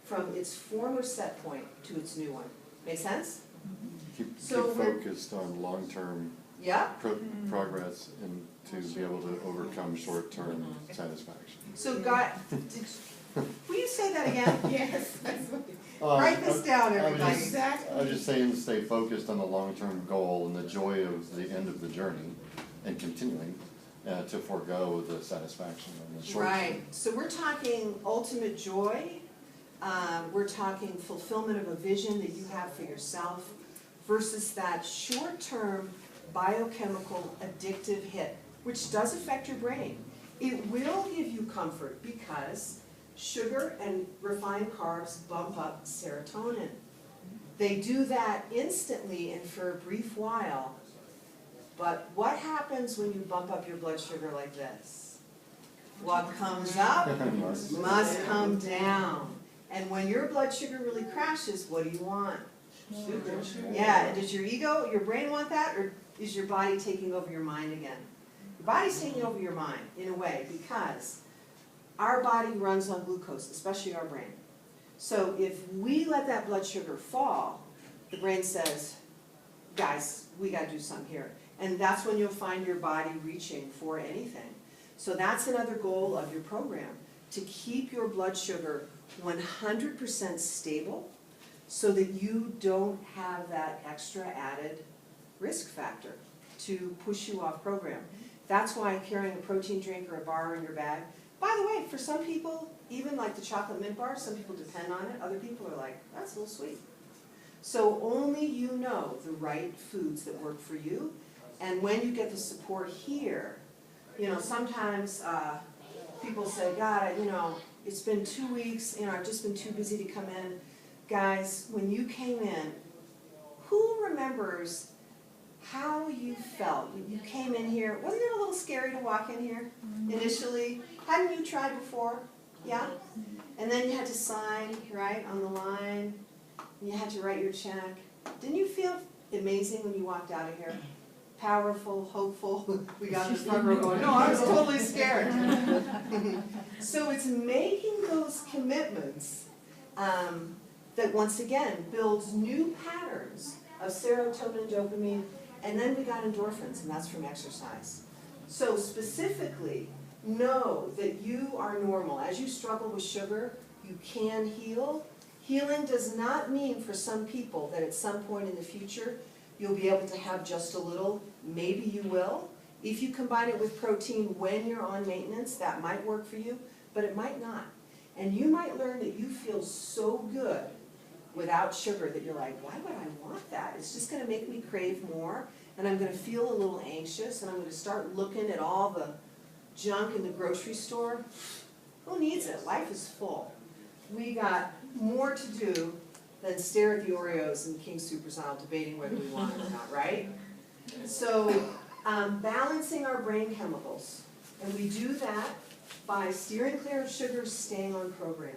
from its former set point to its new one. Make sense? Keep So we're- focused on long-term Yeah? progress and to be able to overcome short-term satisfaction. So will you say that again? Yes, that's what. Write this down, I was everybody. just- Exactly. I was just saying, stay focused on the long-term goal and the joy of the end of the journey and continuing to forego the satisfaction on the short term. Right, so we're talking ultimate joy, we're talking fulfillment of a vision that you have for yourself versus that short-term biochemical addictive hit, which does affect your brain. It will give you comfort because sugar and refined carbs bump up serotonin. They do that instantly and for a brief while. But what happens when you bump up your blood sugar like this? What comes up must come down. And when your blood sugar really crashes, what do you want? Yeah, does your ego, your brain want that, or is your body taking over your mind again? Your body's taking over your mind, in a way, because our body runs on glucose, especially our brain. So if we let that blood sugar fall, the brain says, guys, we gotta do something here. And that's when you'll find your body reaching for anything. So that's another goal of your program, to keep your blood sugar 100% stable so that you don't have that extra added risk factor to push you off program. That's why carrying a protein drink or a bar in your bag. By the way, for some people, even like the chocolate mint bar, some people depend on it. Other people are like, that's a little sweet. So only you know the right foods that work for you. And when you get the support here, you know, sometimes people say, God, it's been 2 weeks, I've just been too busy to come in. Guys, when you came in, who remembers how you felt when you came in here? Wasn't it a little scary to walk in here initially? Hadn't you tried before? Yeah? And then you had to sign, right, on the line. And you had to write your check. Didn't you feel amazing when you walked out of here? Powerful, hopeful. We got this front row going, no, I was totally scared. So it's making those commitments that once again builds new patterns of serotonin, dopamine, and then we got endorphins, and that's from exercise. So specifically, know that you are normal. As you struggle with sugar, you can heal. Healing does not mean for some people that at some point in the future you'll be able to have just a little. Maybe you will. If you combine it with protein when you're on maintenance, that might work for you, but it might not. And you might learn that you feel so good without sugar that you're like, why would I want that? It's just going to make me crave more, and I'm going to feel a little anxious, and I'm going to start looking at all the junk in the grocery store. Who needs it? Life is full. We got more to do than stare at the Oreos and King Superstyle debating whether we want it or not, right? So balancing our brain chemicals, and we do that by steering clear of sugar, staying on program.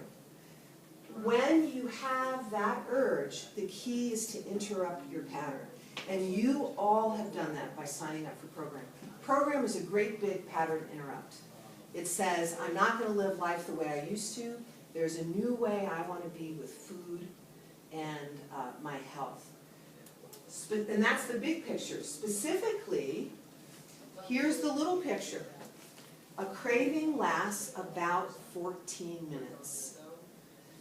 When you have that urge, the key is to interrupt your pattern. And you all have done that by signing up for program. Program is a great big pattern interrupt. It says, I'm not going to live life the way I used to. There's a new way I want to be with food and my health. And that's the big picture. Specifically, here's the little picture. A craving lasts about 14 minutes.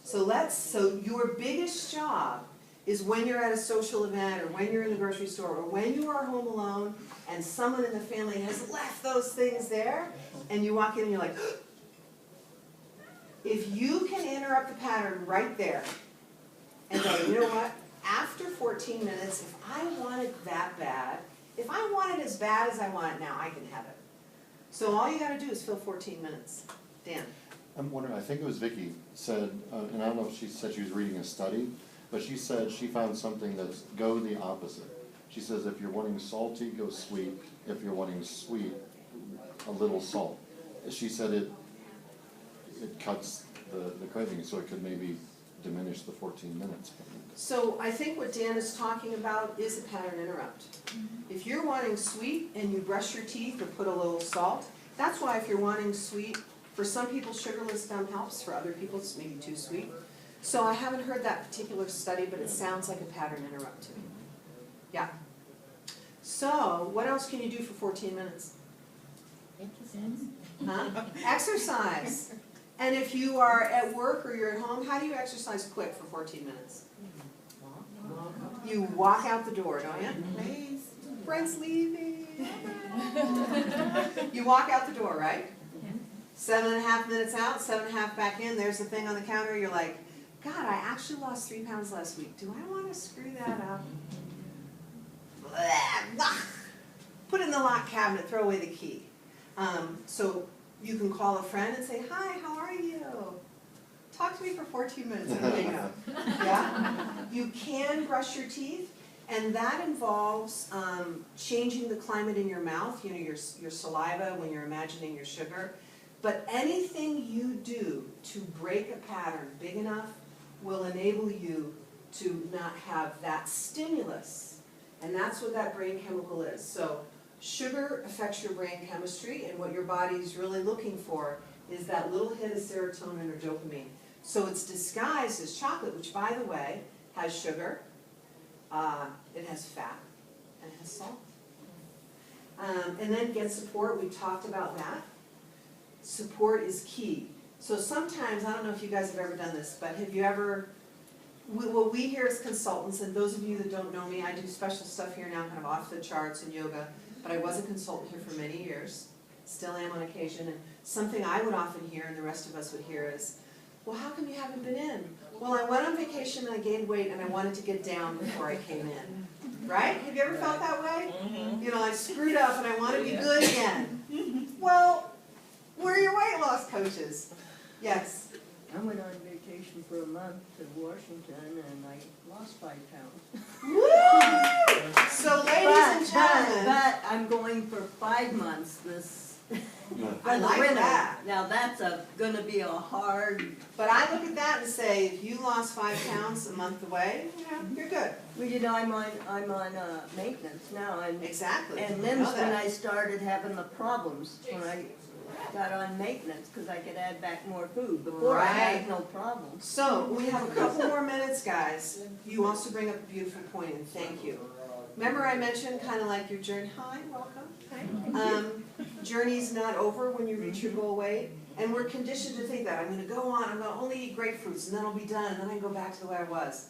So your biggest job is when you're at a social event or when you're in the grocery store or when you are home alone and someone in the family has left those things there and you walk in and you're like, if you can interrupt the pattern right there and go, you know what, after 14 minutes, if I want it that bad, if I want it as bad as I want it now, I can have it. So all you got to do is fill 14 minutes. Dan. I'm wondering, I think it was Vicki said, and I don't know if she said she was reading a study, but she said she found something that's go the opposite. She says if you're wanting salty, go sweet. If you're wanting sweet, a little salt. She said it cuts the craving, so it could maybe diminish the 14 minutes. So I think what Dan is talking about is a pattern interrupt. If you're wanting sweet and you brush your teeth or put a little salt, that's why if you're wanting sweet, for some people sugarless gum helps, for other people it's maybe too sweet. So I haven't heard that particular study, but it sounds like a pattern interrupt to me. Yeah. So, what else can you do for 14 minutes? Huh? Exercise. And if you are at work or you're at home, how do you exercise quick for 14 minutes? You walk out the door, don't you? Please. Brent's leaving. You walk out the door, right? 7.5 minutes out, 7.5 back in, there's the thing on the counter, you're like, God, I actually lost 3 pounds last week. Do I want to screw that up? Put it in the lock cabinet, throw away the key. So you can call a friend and say, hi, how are you? Talk to me for 14 minutes and hang up. Yeah? You can brush your teeth, and that involves changing the climate in your mouth, you know, your saliva when you're imagining your sugar. But anything you do to break a pattern big enough will enable you to not have that stimulus. And that's what that brain chemical is. So sugar affects your brain chemistry, and what your body is really looking for is that little hit of serotonin or dopamine. So it's disguised as chocolate, which, by the way, has sugar, it has fat, and it has salt. And then get support, we talked about that. Support is key. So sometimes, I don't know if you guys have ever done this, but have you ever, what we hear as consultants, and those of you that don't know me, I do special stuff here now, kind of off the charts in yoga, but I was a consultant here for many years, still am on occasion, and something I would often hear, and the rest of us would hear is, well, how come you haven't been in? Well, I went on vacation and I gained weight and I wanted to get down before I came in. Right? Have you ever felt that way? You know, I screwed up and I want to be good again. Well, where are your weight loss coaches? Yes. I went on vacation for a month to Washington and I lost 5 pounds. Woo! So ladies and gentlemen. But I'm going for 5 months this I like winter. that. Now that's gonna be a hard. But I look at that and say, if you lost 5 pounds a month away, you know, you're good. Well, you know, I'm on maintenance now, and Exactly. and You then know when that. I started having the problems when I got on maintenance because I could add back more food. Before I Right. had no problems. So, we have a couple more minutes, guys. You also bring up a beautiful point, and thank you. Remember I mentioned kind of like your journey, hi, welcome. Journey's not over when you reach your goal weight, and we're conditioned to think that I'm going to go on, I'm going to only eat grapefruits, and then I'll be done, and then I can go back to the way I was.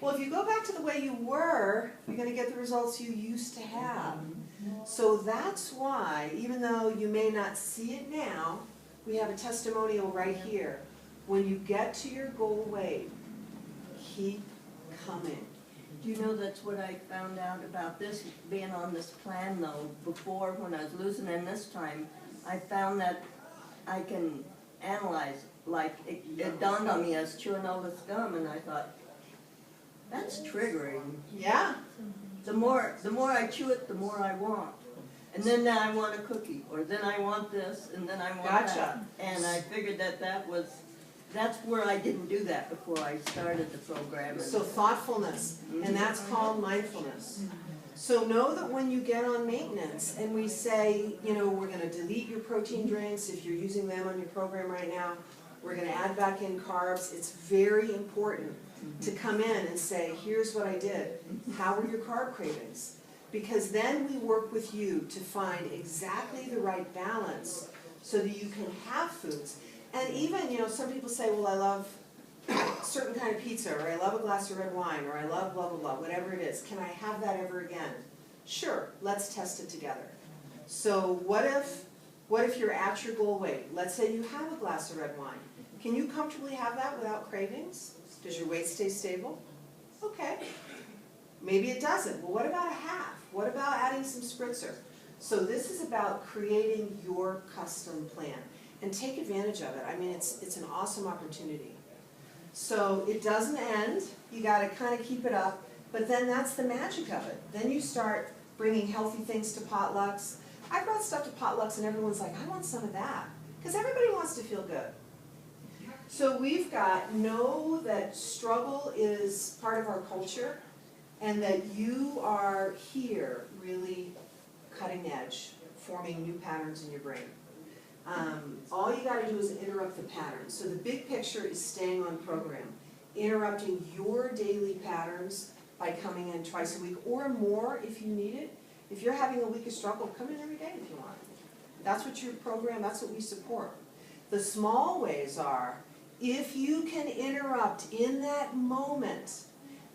Well, if you go back to the way you were, you're going to get the results you used to have. So that's why, even though you may not see it now, we have a testimonial right here. When you get to your goal weight, keep coming. Do you know that's what I found out about this, being on this plan though, before when I was losing, and this time, I found that I can analyze, like, it dawned on me as chewing all this gum, and I thought, that's triggering. Yeah. The more I chew it, the more I want. And then I want a cookie, or then I want this, and then I want Gotcha. that. And I figured that's where I didn't do that before I started the program. And So thoughtfulness, and that's called mindfulness. So know that when you get on maintenance and we say, you know, we're going to delete your protein drinks if you're using them on your program right now, we're going to add back in carbs, it's very important to come in and say, here's what I did. How were your carb cravings? Because then we work with you to find exactly the right balance so that you can have foods. And even, you know, some people say, well, I love a certain kind of pizza, or I love a glass of red wine, or I love blah, blah, blah, whatever it is. Can I have that ever again? Sure, let's test it together. So what if you're at your goal weight? Let's say you have a glass of red wine. Can you comfortably have that without cravings? Does your weight stay stable? Okay. Maybe it doesn't. Well, what about a half? What about adding some spritzer? So this is about creating your custom plan. And take advantage of it. I mean, it's an awesome opportunity. So it doesn't end. You got to kind of keep it up. But then that's the magic of it. Then you start bringing healthy things to potlucks. I brought stuff to potlucks and everyone's like, I want some of that. Because everybody wants to feel good. So we've got, know that struggle is part of our culture and that you are here really cutting edge, forming new patterns in your brain. All you got to do is interrupt the pattern. So the big picture is staying on program. interrupting your daily patterns by coming in twice a week or more if you need it. If you're having a week of struggle, come in every day if you want. That's what your program, that's what we support. The small ways are, if you can interrupt in that moment,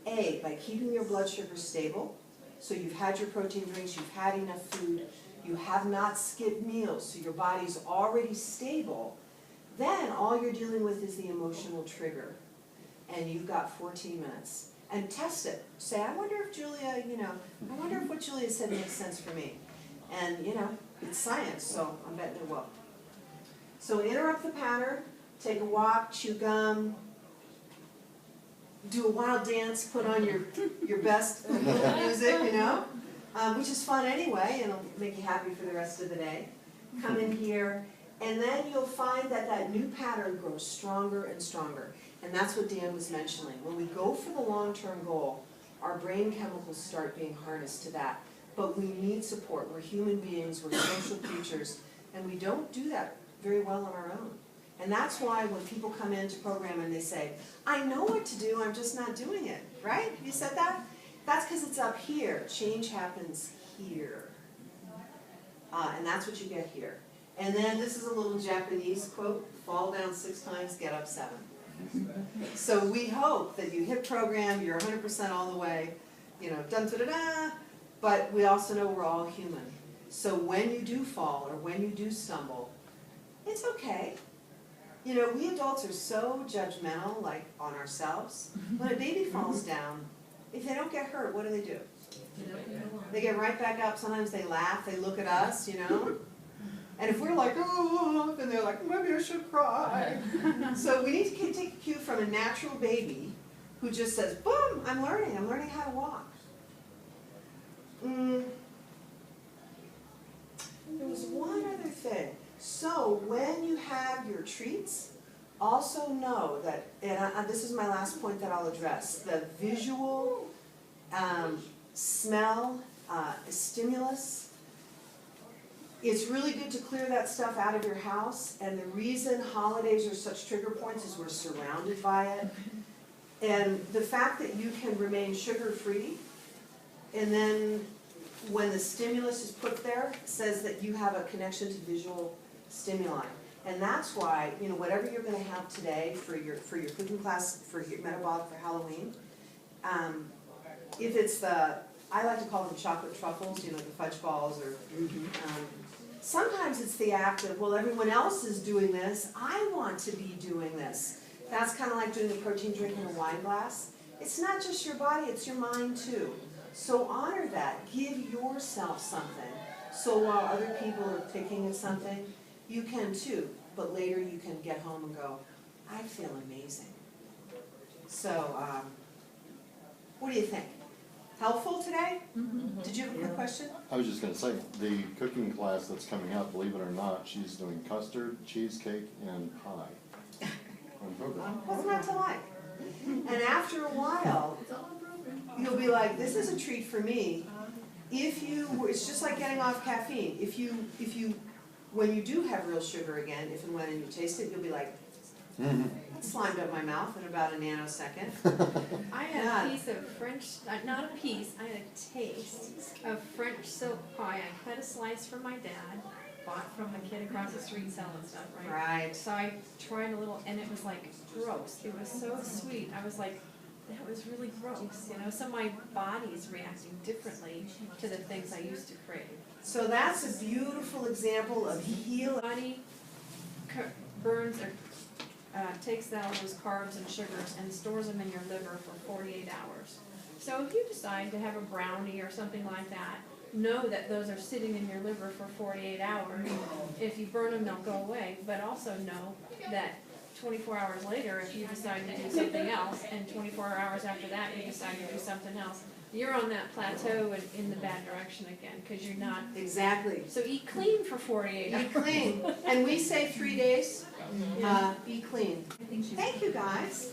A, by keeping your blood sugar stable, so you've had your protein drinks, you've had enough food, you have not skipped meals, so your body's already stable, then all you're dealing with is the emotional trigger. And you've got 14 minutes. And test it. Say, I wonder if Julia, I wonder if what Julia said makes sense for me. And, it's science, so I'm betting it will. So interrupt the pattern, take a walk, chew gum, do a wild dance, put on your best music, which is fun anyway, and it'll make you happy for the rest of the day. Come in here, and then you'll find that that new pattern grows stronger and stronger. And that's what Dan was mentioning. When we go for the long-term goal, our brain chemicals start being harnessed to that. But we need support. We're human beings, we're social creatures, and we don't do that very well on our own. And that's why when people come into program and they say, I know what to do, I'm just not doing it, right? You said that? That's because it's up here. Change happens here. And that's what you get here. And then this is a little Japanese quote, fall down 6 times, get up 7. So we hope that you hit program, you're 100% all the way, dun-da-da-da, but we also know we're all human. So when you do fall or when you do stumble, it's okay. We adults are so judgmental, like, on ourselves. When a baby falls down, if they don't get hurt, what do? They get right back up. Sometimes they laugh, they look at us, And if we're like, oh, then they're like, maybe I should cry. So we need to take a cue from a natural baby who just says, boom, I'm learning how to walk. There was one other thing. So when you have your treats, also know that, and this is my last point that I'll address, the visual, smell, stimulus, it's really good to clear that stuff out of your house, and the reason holidays are such trigger points is we're surrounded by it. And the fact that you can remain sugar-free, and then when the stimulus is put there, says that you have a connection to visual stimuli. And that's why, whatever you're gonna have today for your cooking class, for your metabolic for Halloween, if it's I like to call them chocolate truffles, the fudge balls, or sometimes it's the act of, well, everyone else is doing this, I want to be doing this. That's kind of like doing the protein drink in a wine glass. It's not just your body, it's your mind too. So honor that, give yourself something. So while other people are picking at something, you can too, but later you can get home and go, I feel amazing. So, what do you think? Helpful today? Did you have a quick question? I was just gonna say, the cooking class that's coming up, believe it or not, she's doing custard, cheesecake, and pie. On program. What's not to like? And after a while, you'll be like, this is a treat for me. It's just like getting off caffeine. When you do have real sugar again, if and when you taste it, you'll be like, that slimed up my mouth in about a nanosecond. I had a piece of French, not a piece, I had a taste of French silk pie. I cut a slice for my dad, bought from the kid across the street selling stuff, right? Right. So I tried a little, and it was like gross. It was so sweet. I was like, that was really gross, So my body's reacting differently to the things I used to crave. So that's a beautiful example of healing. Body burns or takes all those carbs and sugars and stores them in your liver for 48 hours. So if you decide to have a brownie or something like that, know that those are sitting in your liver for 48 hours. If you burn them, they'll go away, but also know that 24 hours later, if you decide to do something else, and 24 hours after that, you decide to do something else, you're on that plateau and in the bad direction again, because you're not. Exactly. So eat clean for 48 hours. Eat clean. And we say 3 days, be clean. Thank you, guys.